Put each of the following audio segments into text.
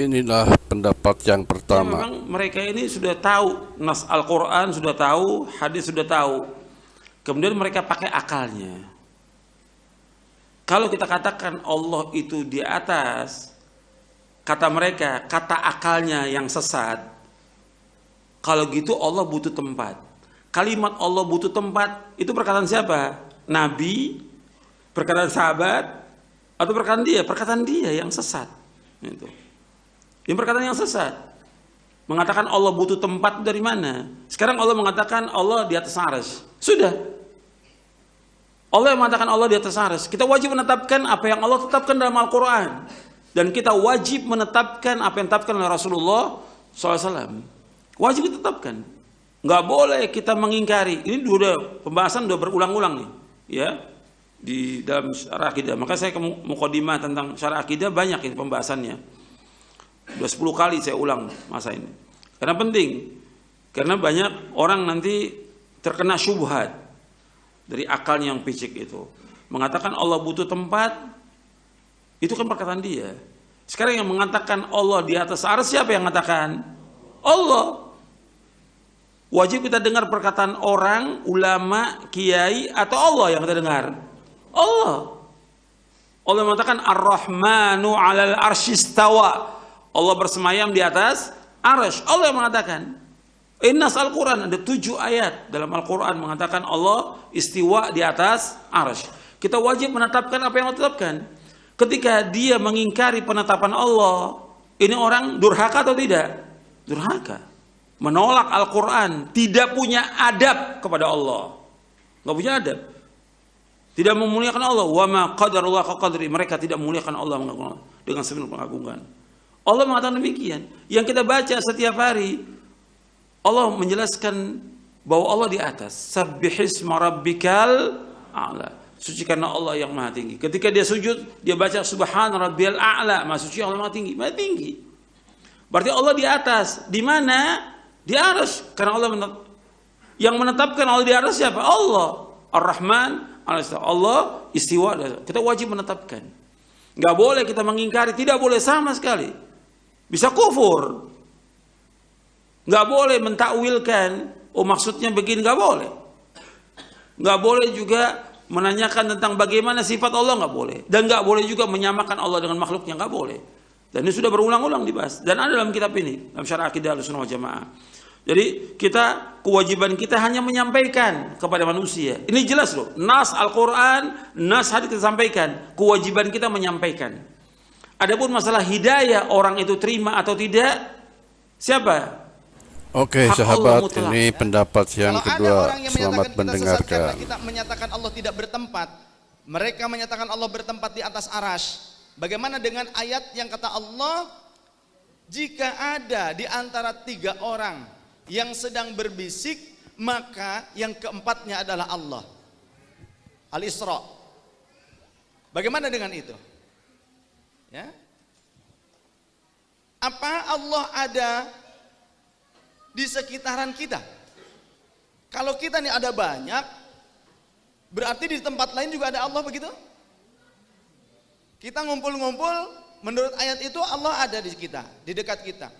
Inilah pendapat yang Ya, pertama. memang mereka ini sudah tahu nas Al-Quran, sudah tahu hadis, sudah tahu. Kemudian mereka pakai akalnya. Kalau kita katakan Allah itu di atas, kata mereka, kata akalnya yang sesat. Kalau gitu Allah butuh tempat. Kalimat Allah butuh tempat itu perkataan siapa? Nabi, perkataan sahabat, atau perkataan dia? Perkataan dia yang sesat. Itu. Ini perkataan yang sesat. Mengatakan Allah butuh tempat dari mana? Sekarang Allah mengatakan Allah di atas arsy. Sudah. Allah yang mengatakan Allah di atas arsy. Kita wajib menetapkan apa yang Allah tetapkan dalam Al-Quran. Dan kita wajib menetapkan apa yang ditetapkan oleh Rasulullah SAW. Wajib ditetapkan. Nggak boleh kita mengingkari. Ini udah pembahasan udah berulang-ulang nih, ya, di dalam syarah akidah. Maka saya mukadimah tentang syarah akidah banyak ini pembahasannya. Udah 10 kali saya ulang masa ini. Karena penting. Karena banyak orang nanti terkena syubhat dari akalnya yang picik itu. Mengatakan Allah butuh tempat, itu kan perkataan dia. Sekarang yang mengatakan Allah di atas arsy, siapa yang mengatakan? Allah. Wajib kita dengar perkataan orang, ulama, kiai, atau Allah yang kita dengar? Allah. Allah mengatakan Ar-Rahmanu 'alal arsy istawa. Allah bersemayam di atas arsy. Allah yang mengatakan. Nas Al-Quran ada 7 ayat dalam Al-Quran mengatakan Allah istiwa di atas arsy. Kita wajib menetapkan apa yang Allah tetapkan. Ketika dia mengingkari penetapan Allah, ini orang durhaka atau tidak? Durhaka. Menolak Al-Quran, tidak punya adab kepada Allah. Nggak punya adab. Tidak memuliakan Allah. Wa ma qadarullah qadri. Mereka tidak memuliakan Allah dengan sepenuh pengagungan. Allah mengatakan demikian. Yang kita baca setiap hari, Allah menjelaskan bahwa Allah di atas. Sabbihisma rabbikal a'la. Sucikanlah Allah yang maha tinggi. Ketika dia sujud, dia baca subhana rabbiyal a'la. Maha suci Allah maha tinggi. Maha tinggi. Berarti Allah di atas. Di mana? Di arsy. Karena Allah yang menetapkan Allah di arsy siapa? Allah. Ar-Rahman, Allah istiwa. Kita wajib menetapkan. Nggak boleh kita mengingkari. Tidak boleh sama sekali. Bisa kufur. Nggak boleh mentakwilkan. Oh maksudnya begini. Nggak boleh. Nggak boleh juga menanyakan tentang bagaimana sifat Allah. Nggak boleh. Dan nggak boleh juga menyamakan Allah dengan makhluknya. Nggak boleh. Dan ini sudah berulang-ulang dibahas. Dan ada dalam kitab ini. Dalam syarah akidah Ahlussunnah wal Jamaah. Jadi kewajiban kita hanya menyampaikan kepada manusia. Ini jelas loh. Nas Al-Quran, nas hadits kita sampaikan. Kewajiban kita menyampaikan. Adapun masalah hidayah orang itu terima atau tidak, siapa? Oke, Hak sahabat, Allah mutlak. ini pendapat yang Kalau ada kedua. orang yang Selamat menyatakan kita sesat mendengarkan. karena kita menyatakan Allah tidak bertempat. Mereka menyatakan Allah bertempat di atas arsy. Bagaimana dengan ayat yang kata Allah, jika ada di antara 3 orang yang sedang berbisik, maka yang keempatnya adalah Allah. Al-Isra. Bagaimana dengan itu? Ya. Apa Allah ada di sekitaran kita? Kalau kita nih ada banyak, berarti di tempat lain juga ada Allah begitu? Kita ngumpul-ngumpul, menurut ayat itu Allah ada di kita, di dekat kita.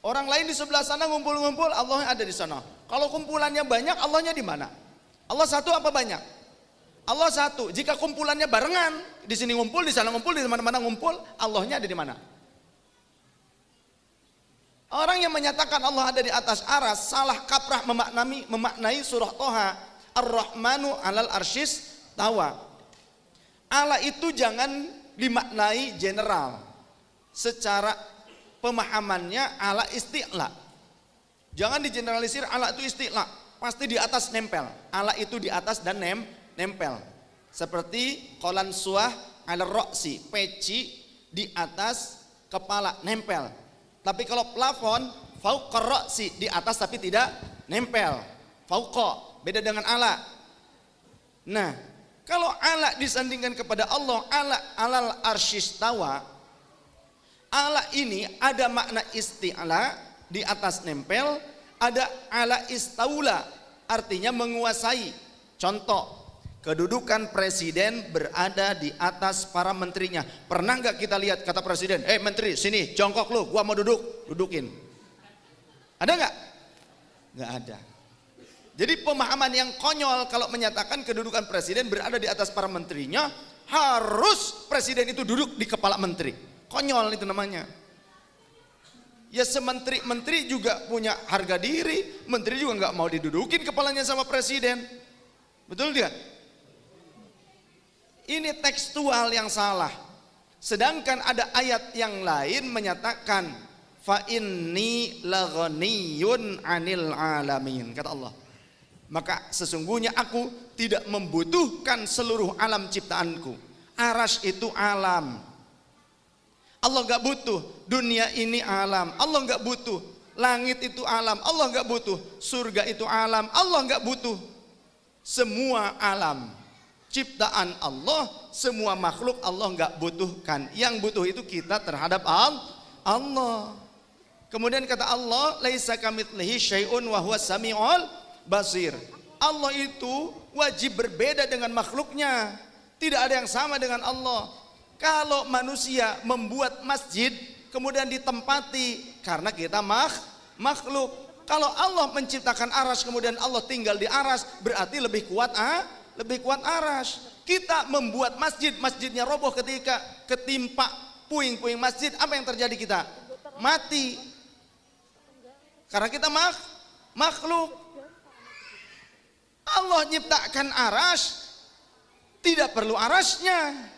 Orang lain di sebelah sana ngumpul-ngumpul, Allah ada di sana. Kalau kumpulannya banyak, Allahnya di mana? Allah satu apa banyak? Allah satu. Jika kumpulannya barengan, di sini ngumpul, di sana ngumpul, di mana-mana ngumpul, Allahnya ada di mana? Orang yang menyatakan Allah ada di atas aras salah kaprah memaknai surah Toha. Ar-Rahmanu 'alal arsyis tawa. Allah itu jangan dimaknai general. Secara pemahamannya Allah isti'la. Jangan digeneralisir Allah itu isti'la. Pasti di atas nempel. Allah itu di atas dan nempel. Seperti qolan suah 'alal ra'si, peci di atas kepala nempel. Tapi kalau plafon fauqa ra'si, di atas tapi tidak nempel. Fauqa beda dengan ala. Nah, kalau ala disandingkan kepada Allah, ala alal arsyistawa, ala ini ada makna isti'la, di atas nempel, ada ala istaula, artinya menguasai. Contoh, Kedudukan presiden berada di atas para menterinya. Pernah nggak kita lihat kata presiden, menteri sini jongkok lu, gua mau duduk, dudukin. Ada nggak? Nggak ada. Jadi pemahaman yang konyol kalau menyatakan kedudukan presiden berada di atas para menterinya, harus presiden itu duduk di kepala menteri. Konyol itu namanya. Ya sementeri-menteri juga punya harga diri, menteri juga nggak mau didudukin kepalanya sama presiden. Betul tidak? Ini tekstual yang salah. Sedangkan ada ayat yang lain menyatakan fa inni laghaniyun 'anil alamin, kata Allah. Maka sesungguhnya aku tidak membutuhkan seluruh alam ciptaanku. Arasy itu alam. Allah nggak butuh. Dunia ini alam. Allah nggak butuh. Langit itu alam. Allah nggak butuh. Surga itu alam. Allah nggak butuh. Semua alam ciptaan Allah, semua makhluk Allah nggak butuhkan. Yang butuh itu kita terhadap Allah. Kemudian kata Allah, laisa kamitslihi syai'un wa huwas samiul basir. Allah itu wajib berbeda dengan makhluknya. Tidak ada yang sama dengan Allah. Kalau manusia membuat masjid kemudian ditempati karena kita makhluk. Kalau Allah menciptakan arasy kemudian Allah tinggal di arasy, berarti lebih kuat arasy. Kita membuat masjid, masjidnya roboh ketika ketimpa puing-puing masjid, apa yang terjadi kita? Mati. Karena kita makhluk. Allah nyiptakan arasy, tidak perlu arasnya.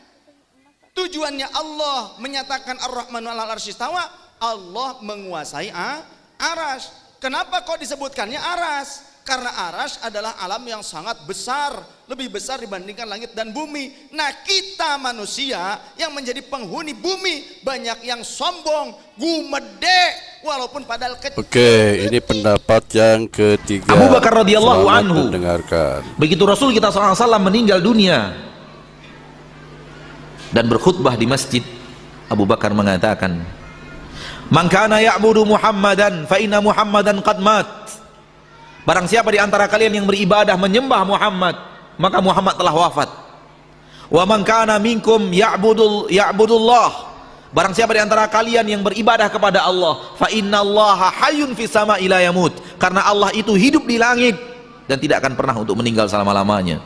Tujuannya Allah menyatakan Ar-Rahmanu 'alal arsy istawa, Allah menguasai arasy. Kenapa kok disebutkannya arasy? Karena arasy adalah alam yang sangat besar, lebih besar dibandingkan langit dan bumi. Nah kita manusia yang menjadi penghuni bumi, banyak yang sombong, gumede, walaupun padahal kecil. Oke, ini pendapat yang ketiga. Abu Bakar radhiyallahu Selamat anhu. mendengarkan. Begitu Rasul kita SAW meninggal dunia dan berkhutbah di masjid, Abu Bakar mengatakan, "Man kana ya'budu Muhammadan fa inna Muhammadan qad mat." Barang siapa di antara kalian yang beribadah menyembah Muhammad, maka Muhammad telah wafat. Wa man kana minkum ya'budullah. Barang siapa di antara kalian yang beribadah kepada Allah, fa innallaha hayyun fis sama'i la yamut. Karena Allah itu hidup di langit dan tidak akan pernah untuk meninggal selama-lamanya.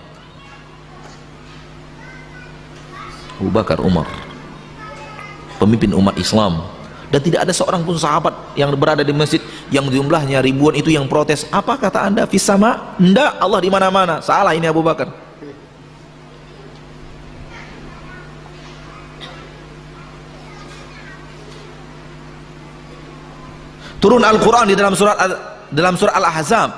Abu Bakar, Umar, pemimpin umat Islam, dan tidak ada seorang pun sahabat yang berada di masjid yang jumlahnya ribuan itu yang protes. Apa kata anda? Fis sama? Enggak, Allah di mana-mana. Salah ini Abu Bakar. Turun Al-Quran di dalam surah Al-Ahzab.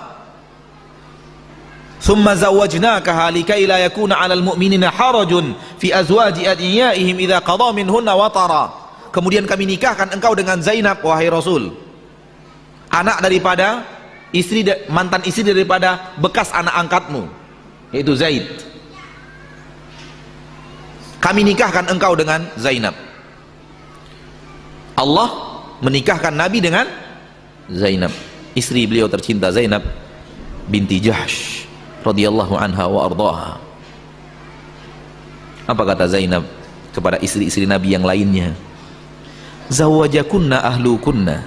Thumma zawwajnakaha likai la yakuna 'alal mu'minina harajun fi azwaji adiyaihim idza qada minhunna watara. Kemudian kami nikahkan engkau dengan Zainab, wahai Rasul, anak daripada mantan istri daripada bekas anak angkatmu, yaitu Zaid. Kami nikahkan engkau dengan Zainab. Allah menikahkan Nabi dengan Zainab, istri beliau tercinta Zainab binti Jahsh radhiyallahu anha wa ardhaha. Apa kata Zainab kepada istri-istri Nabi yang lainnya? Zawajakunna ahlukunna.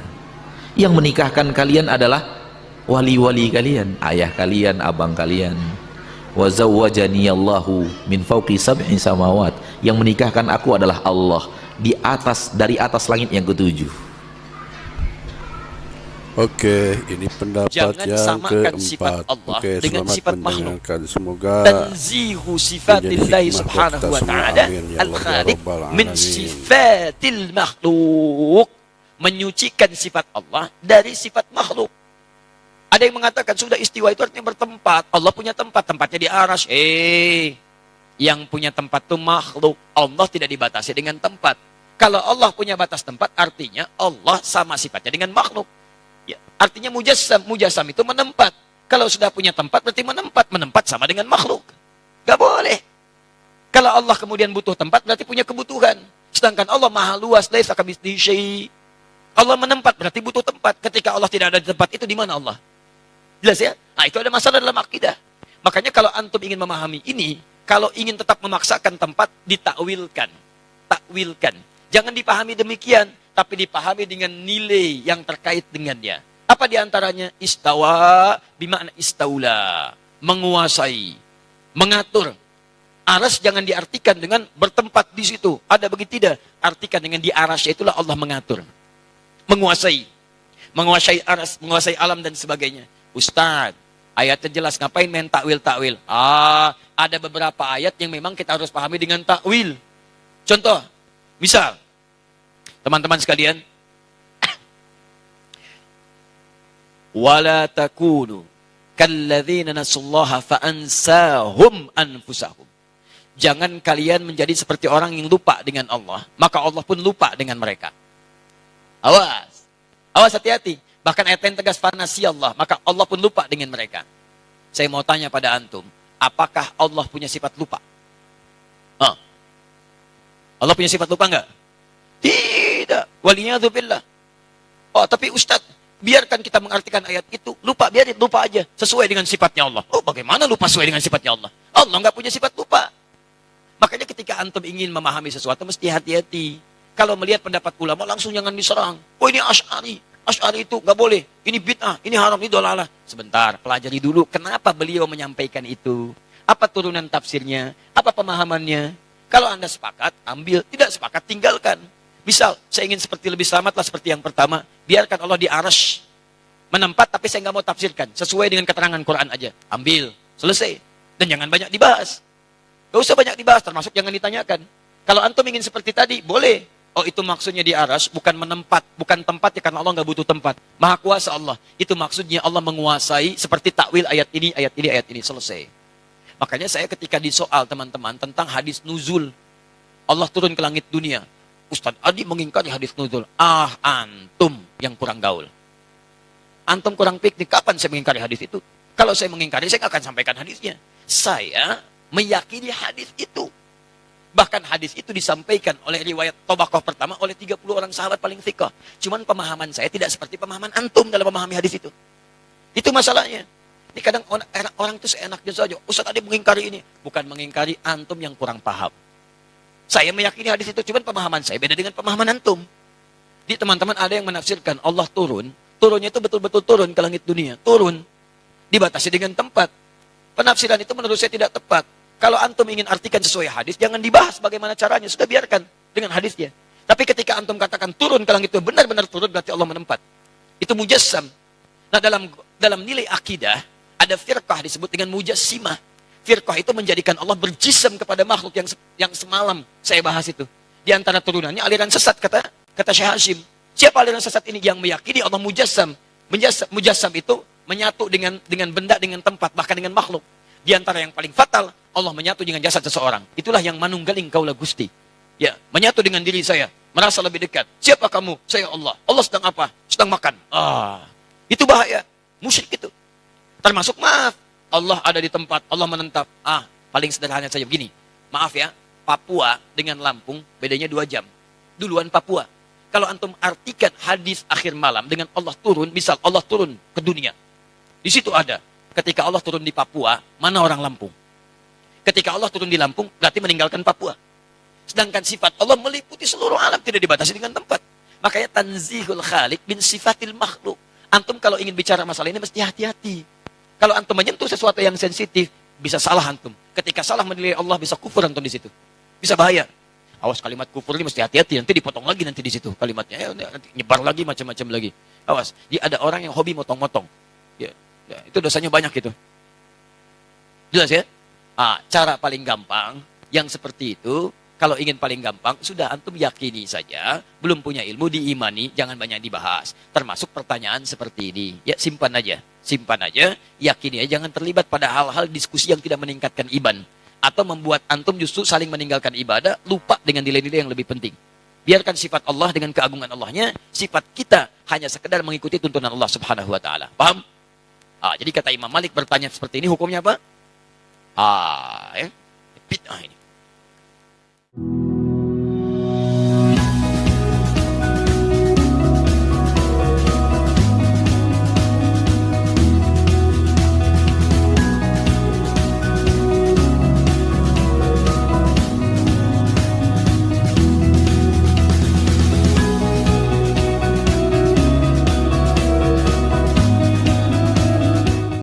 Yang menikahkan kalian adalah wali-wali kalian, ayah kalian, abang kalian. Wa zawwajani Allahu min fawqi sab'i samawat. Yang menikahkan aku adalah Allah dari atas langit yang ketujuh. Oke, ini pendapat Jangan yang samakan keempat. sifat Allah Oke, dengan selamat sifat makhluk. mendengarkan. Semoga Tanzihu sifatillahi hikmah subhanahu buat wa kita semua. ta'ala Amin, ya Allah, ya al-khaliq Rabbal min Alamin. sifatil makhluk, menyucikan sifat Allah dari sifat makhluk. Ada yang mengatakan sudah istiwa itu artinya bertempat. Allah punya tempat, tempatnya di arasy. Yang punya tempat itu makhluk. Allah tidak dibatasi dengan tempat. Kalau Allah punya batas tempat, artinya Allah sama sifatnya dengan makhluk. Ya, artinya mujassam itu menempat. Kalau sudah punya tempat berarti menempat sama dengan makhluk. Gak boleh. Kalau Allah kemudian butuh tempat berarti punya kebutuhan. Sedangkan Allah maha luas, laisa kamitslihi syai'. Allah menempat berarti butuh tempat. Ketika Allah tidak ada di tempat itu, di mana Allah? Jelas ya? Nah, itu ada masalah dalam akidah. Makanya kalau antum ingin memahami ini, Kalau ingin tetap memaksakan tempat, ditakwilkan. Takwilkan. Jangan dipahami demikian, tapi dipahami dengan nilai yang terkait dengannya. Apa diantaranya? Istawa, bimakna istaula. Menguasai. Mengatur. Aras jangan diartikan dengan bertempat di situ. Ada begitu tidak? Artikan dengan di aras, itulah Allah mengatur. Menguasai. Menguasai aras, menguasai alam dan sebagainya. Ustaz, ayatnya jelas, ngapain main takwil-takwil? Ada beberapa ayat yang memang kita harus pahami dengan takwil. Contoh, misal, teman-teman sekalian, wala takunu kalladzina nasullaha fa'ansahum anfusahum. Jangan kalian menjadi seperti orang yang lupa dengan Allah, maka Allah pun lupa dengan mereka. Awas. Awas, hati-hati. Bahkan ayat lain tegas, fanasi Allah, maka Allah pun lupa dengan mereka. Saya mau tanya pada antum, apakah Allah punya sifat lupa? Allah punya sifat lupa enggak? Tidak. Waliyadzubillah. Tapi Ustadz, biarkan kita mengartikan ayat itu. Lupa, biarin, lupa aja. Sesuai dengan sifatnya Allah. Bagaimana lupa sesuai dengan sifatnya Allah? Allah enggak punya sifat lupa. Makanya ketika antum ingin memahami sesuatu, mesti hati-hati. Kalau melihat pendapat ulama, langsung jangan diserang. Ini Asy'ari. Asy'ari itu nggak boleh, ini bid'ah, ini haram, ini dolalah. Sebentar, pelajari dulu kenapa beliau menyampaikan itu. Apa turunan tafsirnya, apa pemahamannya. Kalau Anda sepakat, ambil. Tidak sepakat, tinggalkan. Misal, saya ingin seperti lebih selamatlah seperti yang pertama. Biarkan Allah di arsy menempat, tapi saya nggak mau tafsirkan. Sesuai dengan keterangan Quran aja. Ambil, selesai. Dan jangan banyak dibahas. Gak usah banyak dibahas, termasuk jangan ditanyakan. Kalau antum ingin seperti tadi, boleh. Itu maksudnya di aras, bukan menempat, bukan tempat ya, karena Allah nggak butuh tempat. Maha kuasa Allah. Itu maksudnya Allah menguasai seperti takwil ayat ini, ayat ini, ayat ini. Selesai. Makanya saya ketika disoal teman-teman tentang hadis nuzul, Allah turun ke langit dunia. Ustaz Adi mengingkari hadis nuzul. Antum yang kurang gaul. Antum kurang piknik. Kapan saya mengingkari hadis itu? Kalau saya mengingkari, saya nggak akan sampaikan hadisnya. Saya meyakini hadis itu. Bahkan hadis itu disampaikan oleh riwayat Tabaqah pertama oleh 30 orang sahabat paling thiqah. Cuman pemahaman saya tidak seperti pemahaman antum dalam memahami hadis itu. Itu masalahnya. Ini kadang orang itu seenaknya saja. Ustaz Adi mengingkari ini. Bukan mengingkari, antum yang kurang paham. Saya meyakini hadis itu, cuman pemahaman saya beda dengan pemahaman antum. Di teman-teman ada yang menafsirkan Allah turun. Turunnya itu betul-betul turun ke langit dunia. Turun. Dibatasi dengan tempat. Penafsiran itu menurut saya tidak tepat. Kalau antum ingin artikan sesuai hadis, jangan dibahas bagaimana caranya. Sudah biarkan dengan hadisnya. Tapi ketika antum katakan turun ke langit itu benar-benar turun, berarti Allah menempat. Itu mujassam. Nah, dalam nilai akidah, ada firqah disebut dengan mujassimah. Firqah itu menjadikan Allah berjisam kepada makhluk yang semalam saya bahas itu. Di antara turunannya aliran sesat, kata Syekh Hashim. Siapa aliran sesat ini? Yang meyakini Allah mujassam. Mujassam itu menyatu dengan benda, dengan tempat, bahkan dengan makhluk. Di antara yang paling fatal, Allah menyatu dengan jasad seseorang. Itulah yang manunggaling kaulah Gusti. Ya, menyatu dengan diri saya, merasa lebih dekat. Siapa kamu? Saya Allah. Allah sedang apa? Sedang makan. Itu bahaya. Musyrik itu. Termasuk maaf, Allah ada di tempat, Allah menetap. Paling sederhana saja begini. Maaf ya, Papua dengan Lampung bedanya 2 jam. Duluan Papua. Kalau antum artikan hadis akhir malam dengan Allah turun, misal Allah turun ke dunia. Di situ ada. Ketika Allah turun di Papua, mana orang Lampung? Ketika Allah turun di Lampung, berarti meninggalkan Papua. Sedangkan sifat Allah meliputi seluruh alam, tidak dibatasi dengan tempat. Makanya tanzihul khaliq bin sifatil makhluk. Antum kalau ingin bicara masalah ini mesti hati-hati. Kalau antum menyentuh sesuatu yang sensitif, bisa salah antum. Ketika salah menilai Allah, bisa kufur antum di situ. Bisa bahaya. Awas, kalimat kufur ini mesti hati-hati, nanti dipotong lagi nanti di situ kalimatnya. Nanti nyebar lagi macam-macam lagi. Awas, ada orang yang hobi motong-motong. Ya, itu dosanya banyak itu. Jelas ya? Cara paling gampang yang seperti itu, kalau ingin paling gampang, sudah antum yakini saja, belum punya ilmu diimani, jangan banyak dibahas. Termasuk pertanyaan seperti ini. Ya, simpan aja, yakini aja, jangan terlibat pada hal-hal diskusi yang tidak meningkatkan iman atau membuat antum justru saling meninggalkan ibadah, lupa dengan nilai-nilai yang lebih penting. Biarkan sifat Allah dengan keagungan Allahnya, sifat kita hanya sekedar mengikuti tuntunan Allah Subhanahu wa taala. Paham? Jadi kata Imam Malik bertanya seperti ini, hukumnya apa? Bid'ah ini.